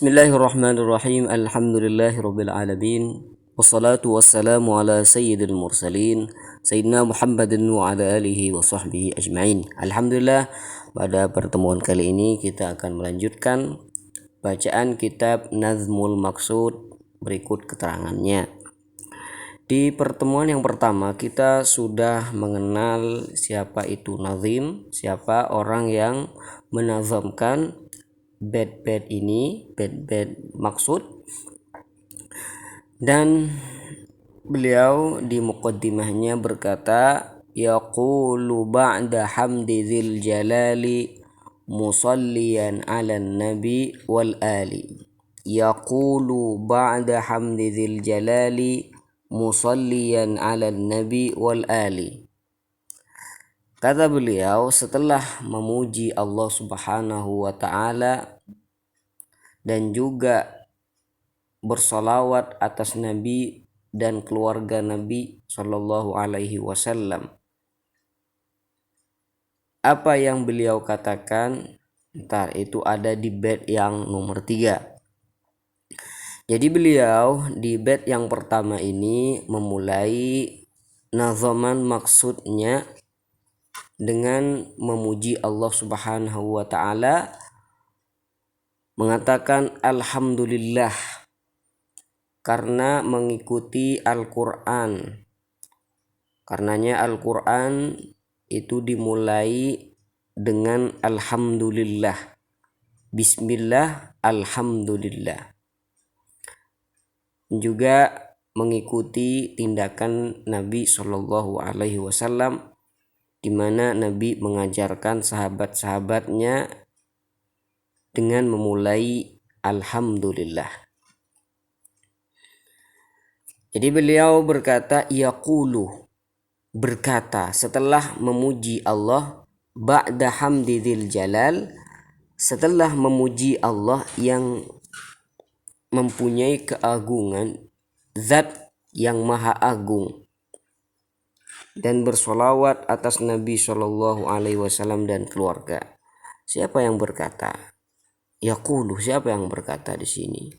Bismillahirrahmanirrahim. Alhamdulillahirabbil alamin. Wassalatu wassalamu ala sayyidil mursalin sayyidina Muhammadin wa ala alihi wa sahbihi ajmain. Alhamdulillah, pada pertemuan kali ini kita akan melanjutkan bacaan kitab Nazmul Maqsud berikut keterangannya. Di pertemuan yang pertama kita sudah mengenal siapa itu nazim, siapa orang yang menazamkan bait-bait ini, bait-bait maksud, dan beliau di muqaddimahnya berkata, yaqulu ba'da hamdi dzil jalali musalliyan 'alan nabi wal ali. Yaqulu ba'da hamdi dzil jalali musalliyan 'alan nabi wal ali. Kata beliau, setelah memuji Allah Subhanahu wa ta'ala dan juga bersalawat atas Nabi dan keluarga Nabi Sallallahu Alaihi Wasallam, apa yang beliau katakan itu ada di bait yang nomor 3. Jadi beliau di bait yang pertama ini memulai nazaman maksudnya dengan memuji Allah Subhanahu wa ta'ala, mengatakan alhamdulillah karena mengikuti Al-Quran. Karenanya Al-Quran itu dimulai dengan alhamdulillah, bismillah, alhamdulillah. Juga mengikuti tindakan Nabi Shallallahu Alaihi Wasallam, di mana Nabi mengajarkan sahabat-sahabatnya dengan memulai alhamdulillah. Jadi beliau berkata, yaqulu, berkata setelah memuji Allah, ba'da hamdi dzil jalal, setelah memuji Allah yang mempunyai keagungan, zat yang maha agung, dan bersolawat atas Nabi Shallallahu Alaihi Wasallam dan keluarga. Siapa yang berkata? Yaqulu, siapa yang berkata di sini?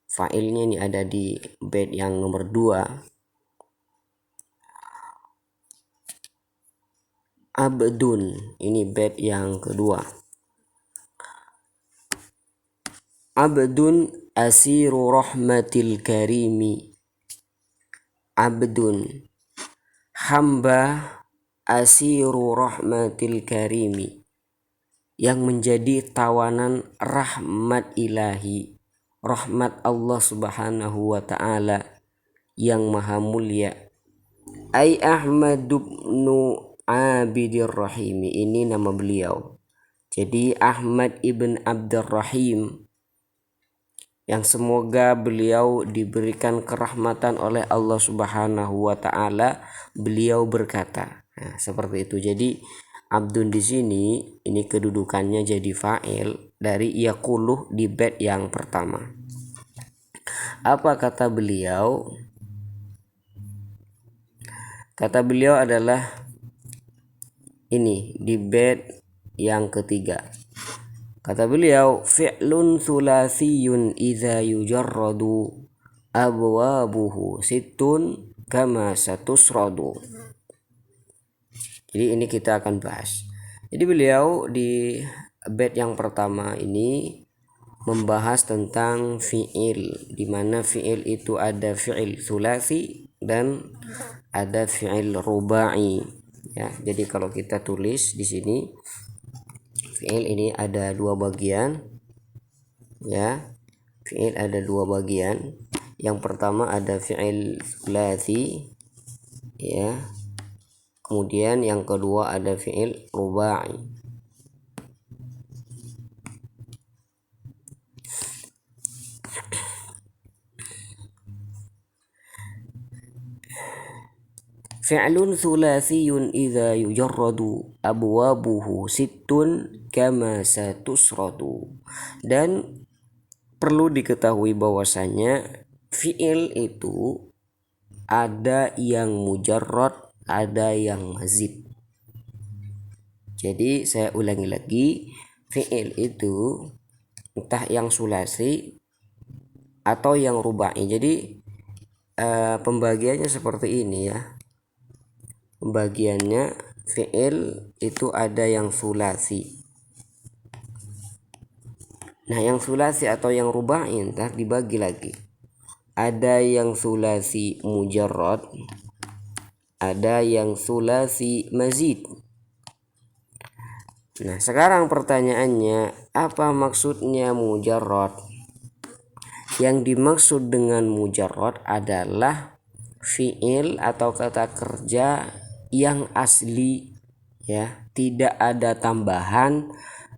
Fa'ilnya ini ada di bait yang nomor 2. Abdun, ini bait yang kedua. Abdun asiru rahmatil karimi. Abdun, hamba asiru rahmatil karimi, yang menjadi tawanan rahmat ilahi, rahmat Allah Subhanahu wa ta'ala yang maha mulia. Ay Ahmad ibn Abidir Rahim, ini nama beliau. Jadi Ahmad ibn Abdurrahim, yang semoga beliau diberikan kerahmatan oleh Allah Subhanahu wa ta'ala, beliau berkata. Nah, seperti itu. Jadi abdun di sini ini kedudukannya jadi fa'il dari yaquluh di bait yang pertama. Apa kata beliau? Kata beliau adalah ini di bait yang ketiga. Kata beliau, fi'lun thulathiyun idza yujarradu abwabuhu sittun kama satusradu. Jadi ini kita akan bahas. Jadi beliau di bait yang pertama ini membahas tentang fi'il, di mana fi'il itu ada fi'il thulathi dan ada fi'il rubai. Ya, jadi kalau kita tulis di sini, fi'il ini ada 2 bagian. Ya, fi'il ada 2 bagian. Yang pertama ada fi'il thulathi, ya. Kemudian yang kedua ada fi'il rubai. Fi'lun thulathiyun idza yujarradu abwabuhu sittun kama satusradu. Dan perlu diketahui bahwasanya fi'il itu ada yang mujarrad, ada yang mazid. Jadi saya ulangi lagi, fi'il itu entah yang sulasi atau yang rubai. Jadi pembagiannya seperti ini ya. Pembagiannya fi'il itu ada yang sulasi. Nah, yang sulasi atau yang rubai ntar dibagi lagi. Ada yang sulasi mujarrad, ada yang sulasi mazid. Nah, sekarang pertanyaannya, apa maksudnya mujarrad? Yang dimaksud dengan mujarrad adalah fi'il atau kata kerja yang asli ya, tidak ada tambahan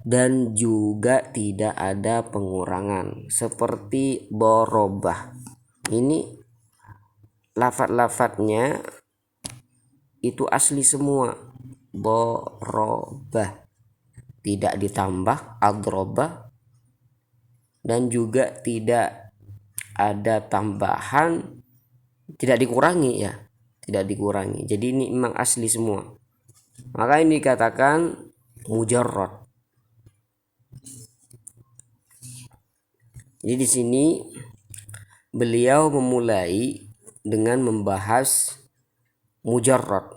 dan juga tidak ada pengurangan, seperti borobah. Ini lafadz-lafadznya itu asli semua. Borobah, tidak ditambah adrobah, dan juga tidak ada tambahan, tidak dikurangi ya, tidak dikurangi. Jadi ini memang asli semua, maka ini dikatakan mujarrad. Jadi di sini beliau memulai dengan membahas mujarrad.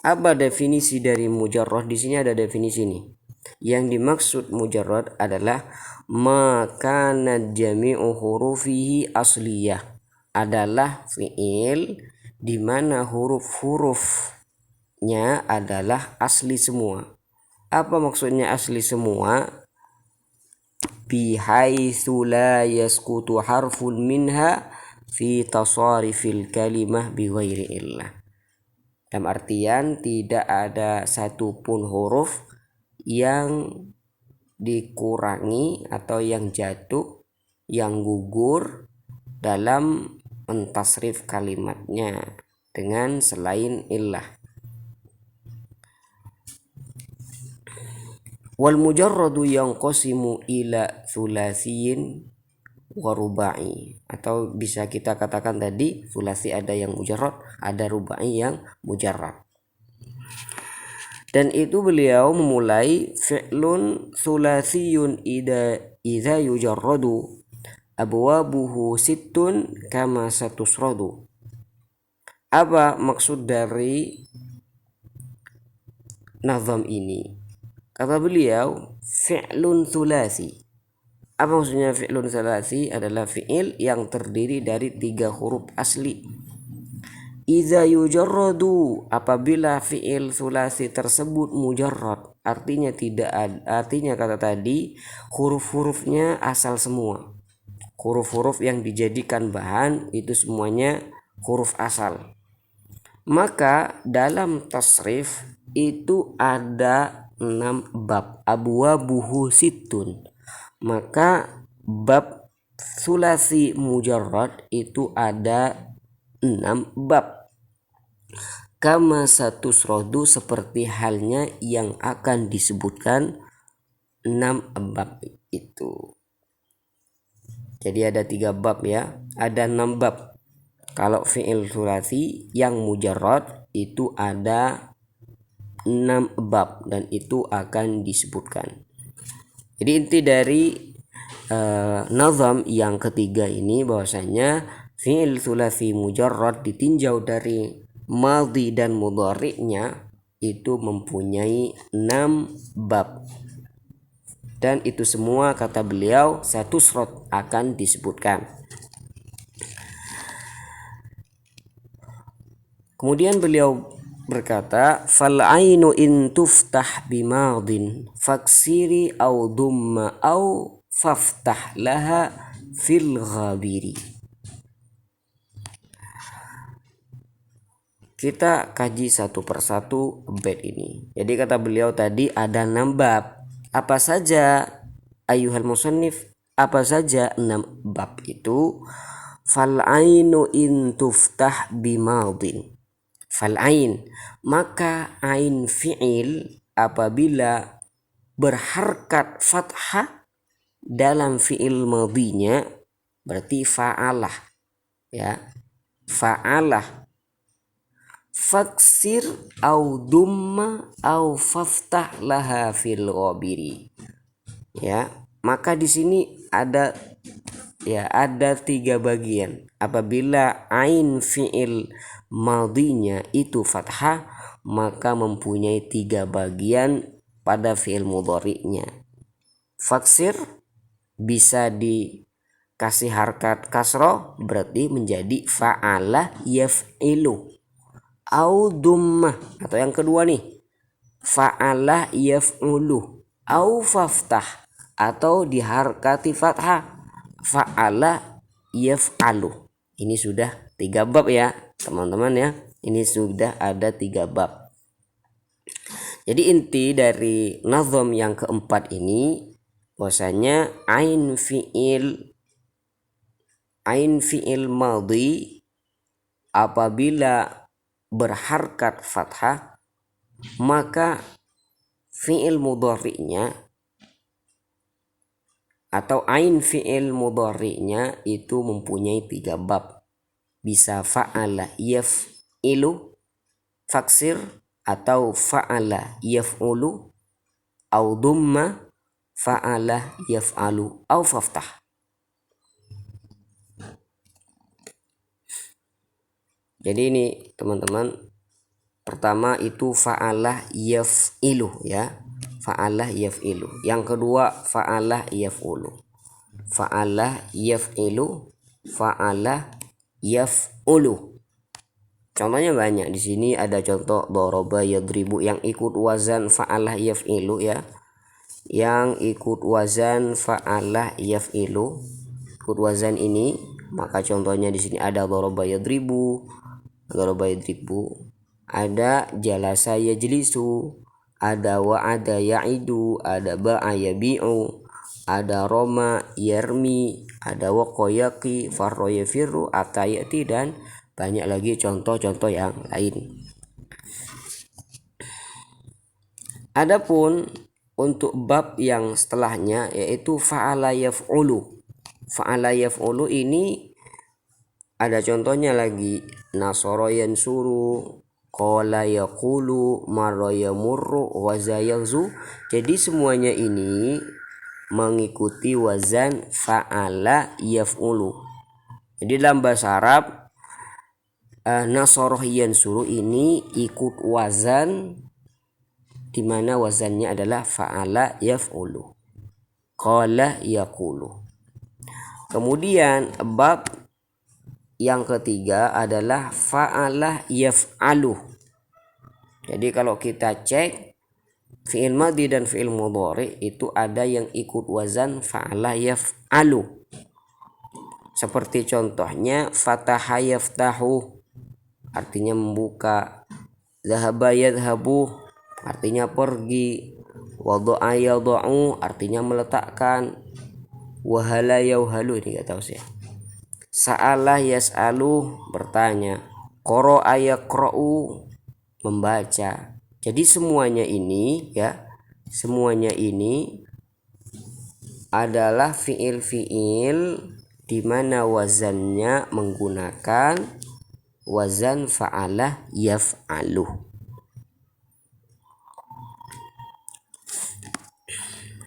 Apa definisi dari mujarrad? Di sini ada definisi nih. Yang dimaksud mujarrad adalah maka jami'u hurufihi asliyah, adalah fi'il di mana huruf-hurufnya adalah asli semua. Apa maksudnya asli semua? Bihaitsu la yasqutu harfun minha fi tasarifil kalimah bighairi illah. Dalam artian tidak ada satupun huruf yang dikurangi atau yang jatuh, yang gugur dalam mentasrif kalimatnya dengan selain illah. Wal mujarradu yanqasimu ila sulasiyin wa rubai, atau bisa kita katakan tadi sulasi ada yang mujarrad, ada rubai yang mujarrad. Dan itu beliau memulai fi'lun sulasiyun idza yujarradu abwabuhu sittun kama satusradu. Apa maksud dari nazam ini? Kata beliau, fi'lun sulasi. Apa maksudnya fi'lun sulasi? Adalah fi'il yang terdiri dari 3 huruf asli. Iza yujarradu, apabila fi'il sulasi tersebut mujarrad, artinya tidak ada, artinya kata tadi huruf-hurufnya asal semua. Huruf-huruf yang dijadikan bahan itu semuanya huruf asal. Maka dalam tasrif itu ada 6 bab, abwabuhu sittun. Maka bab sulasi mujarrad itu ada 6 bab. Kama satusradu, seperti halnya yang akan disebutkan 6 bab itu. Jadi ada 3 bab ya, ada 6 bab. Kalau fi'il sulasi yang mujarrad itu ada 6 bab dan itu akan disebutkan. Jadi inti dari nazam yang ketiga ini bahwasanya fi'il sulasi mujarrad ditinjau dari madhi dan mudhari'nya itu mempunyai 6 bab. Dan itu semua kata beliau satu surat akan disebutkan. Kemudian beliau berkata, fal ainu in tuftah bimadin faksiri au dumma au faftah laha fil ghabiri. Kita kaji satu persatu bait ini. Jadi kata beliau tadi ada 6 bab. Apa saja ayuhal musannif? Apa saja 6 bab itu? Fal ainu in tuftah bimadin. Fal ain, maka ain fi'il apabila berharkat fathah dalam fi'il madhinya berarti fa'alah ya, fa'alah. Faksir au dumma au faftah laha fil ghabiri ya, maka di sini ada ya ada 3 bagian. Apabila ain fi'il madinya itu fathah, maka mempunyai 3 bagian pada fi'il mudhari'nya. Faksir bisa dikasih harkat kasroh, berarti menjadi fa'ala yaf'ilu. Au dummah, atau yang kedua nih, fa'ala yaf'ulu. Au faftah, atau diharkati fathah, fa'ala yaf'alu. Ini sudah 3 bab ya teman-teman ya. Ini sudah ada 3 bab. Jadi inti dari nazam yang keempat ini bahwasanya ain fi'il madhi apabila berharkat fathah, maka fi'il mudhari'nya atau ain fi'il mudhari'nya itu mempunyai 3 bab. Bisa fa'ala yaf'ilu faksir, atau fa'ala yaf'ulu, au dumma fa'ala yaf'alu, au faftah. Jadi ini teman-teman, pertama itu fa'ala yaf'ilu ya, fa'ala yaf'ilu. Yang kedua fa'ala yaf'ulu, fa'ala yaf'ilu, fa'ala yaf'ulu. Contohnya banyak di sini. Ada contoh doroba yadribu yang ikut wazan fa'alah yaf'ilu ya. Yang ikut wazan fa'alah yaf'ilu, ikut wazan ini, maka contohnya di sini ada doroba yadribu, ada jalasa yajlisu, ada wa'ada ya'idu, ada ba'a yabi'u, ada roma yarmi, ada waqa yaqi, farra yafirru, atayati, dan banyak lagi contoh-contoh yang lain. Adapun untuk bab yang setelahnya yaitu fa'ala yaf'ulu. Fa'ala yaf'ulu ini ada contohnya lagi, nasara yansuru, qala yaqulu, marra yamurru, waza yaghzu. Jadi semuanya ini mengikuti wazan fa'ala yaf'ulu. Jadi dalam bahasa Arab nasoroh yansuru ini ikut wazan, dimana wazannya adalah fa'ala yaf'ulu, qala yaqulu. Kemudian bab yang ketiga adalah fa'ala yaf'alu. Jadi kalau kita cek fi'il madhi dan fi'il mudhari itu ada yang ikut wazan fa'ala yaf'alu. Seperti contohnya fataha yaftahu, artinya membuka, zahaba yadhabu, artinya pergi, wada'a yada'u, artinya meletakkan, wahala yauhalu, ini gak tahu sih. Sa'alah yas'alu, bertanya, qara'a yaqra'u, membaca. Jadi semuanya ini ya, semuanya ini adalah fi'il-fi'il di mana wazannya menggunakan wazan fa'alah yaf'alu.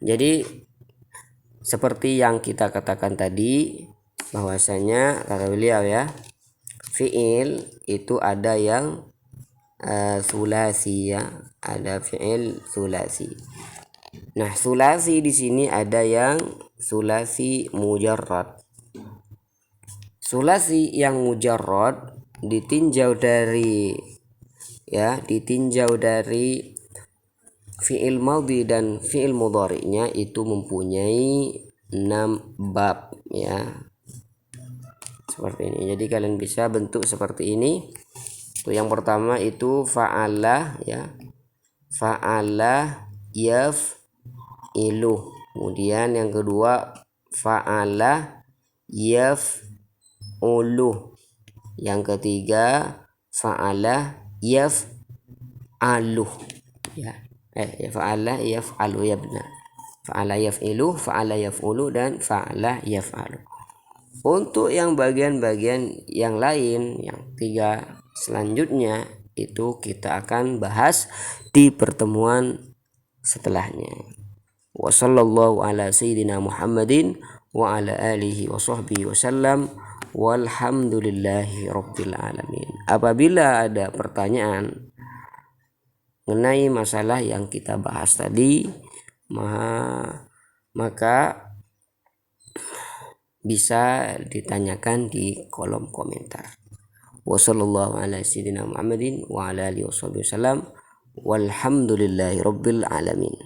Jadi seperti yang kita katakan tadi, bahwasanya kata beliau ya, fi'il itu ada yang sulasi ya, ada fi'il sulasi. Nah, sulasi di sini ada yang sulasi mujarrad. Sulasi yang mujarrad ditinjau dari fi'il madhi dan fi'il mudhari'nya itu mempunyai 6 bab ya. Seperti ini. Jadi kalian bisa bentuk seperti ini. Yang pertama itu fa'ala ya. Fa'ala yaf'ilu. Kemudian yang kedua fa'ala yaf'ulu. Yang ketiga fa'ala yaf'alu ya. Fa'ala yaf'alu ya, benar. Fa'ala yaf'ilu, fa'ala yaf'ulu, dan fa'ala yaf'alu. Untuk yang bagian-bagian yang lain, yang 3 selanjutnya itu kita akan bahas di pertemuan setelahnya. Wassallallahu ala sayyidina Muhammadin wa ala alihi wa sahbihi wasallam. Walhamdulillahi rabbil alamin. Apabila ada pertanyaan mengenai masalah yang kita bahas tadi, maka bisa ditanyakan di kolom komentar. Wassallallahu ala sayyidina Muhammadin wa ala alihi wasallam. Walhamdulillahi rabbil alamin.